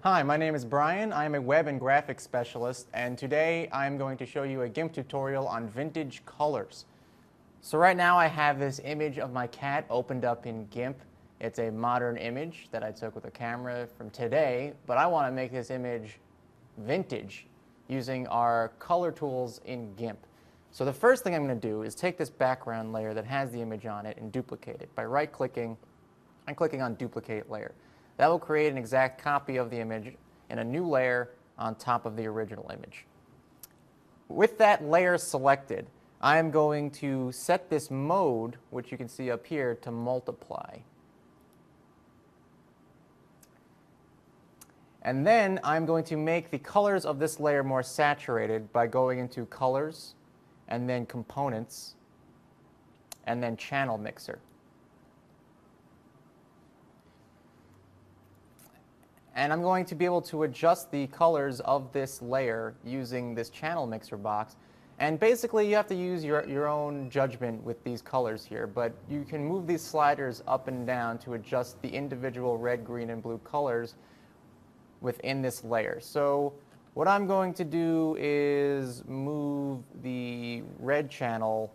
Hi, my name is Brian. I'm a web and graphics specialist, and today I'm going to show you a GIMP tutorial on vintage colors. So right now I have this image of my cat opened up in GIMP. It's a modern image that I took with a camera from today, but I want to make this image vintage using our color tools in GIMP. So the first thing I'm going to do is take this background layer that has the image on it and duplicate it by right-clicking and clicking on Duplicate Layer. That will create an exact copy of the image in a new layer on top of the original image. With that layer selected, I am going to set this mode, which you can see up here, to multiply. And then I'm going to make the colors of this layer more saturated by going into Colors, and then Components, and then Channel Mixer. And I'm going to be able to adjust the colors of this layer using this Channel Mixer box. And basically, you have to use your own judgment with these colors here, but you can move these sliders up and down to adjust the individual red, green, and blue colors within this layer. So what I'm going to do is move the red channel.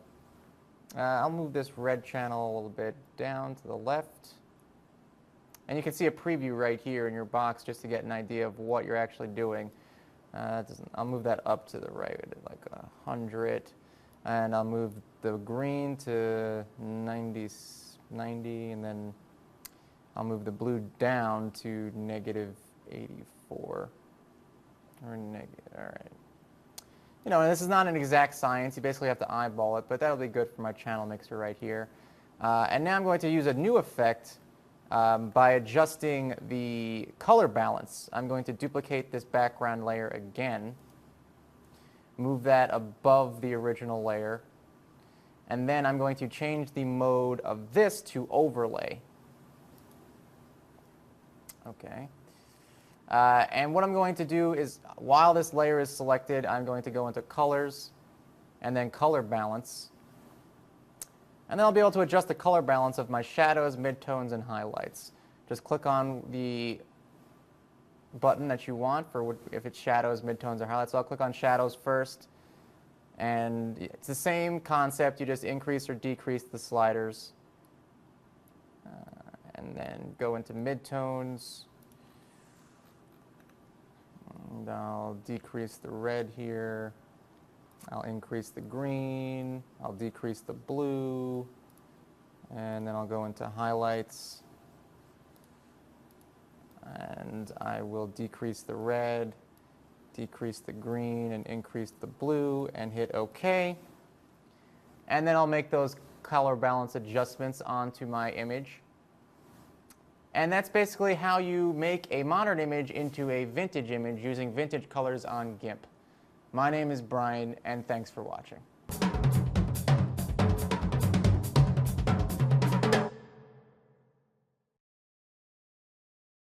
I'll move this red channel a little bit down to the left. And you can see a preview right here in your box just to get an idea of what you're actually doing. I'll move that up to the right, like 100. And I'll move the green to 90, and then I'll move the blue down to -84. Or negative, all right. You know, and this is not an exact science. You basically have to eyeball it, but that'll be good for my channel mixer right here. And now I'm going to use a new effect by adjusting the color balance. I'm going to duplicate this background layer again, move that above the original layer, and then I'm going to change the mode of this to overlay. Okay. And what I'm going to do is, while this layer is selected, I'm going to go into Colors and then Color Balance. And then I'll be able to adjust the color balance of my shadows, midtones, and highlights. Just click on the button that you want for if it's shadows, midtones, or highlights. So I'll click on shadows first. And it's the same concept. You just increase or decrease the sliders. And then go into midtones. And I'll decrease the red here. I'll increase the green. I'll decrease the blue. And then I'll go into highlights. And I will decrease the red, decrease the green, and increase the blue, and hit OK. And then I'll make those color balance adjustments onto my image. And that's basically how you make a modern image into a vintage image using vintage colors on GIMP. My name is Brian, and thanks for watching.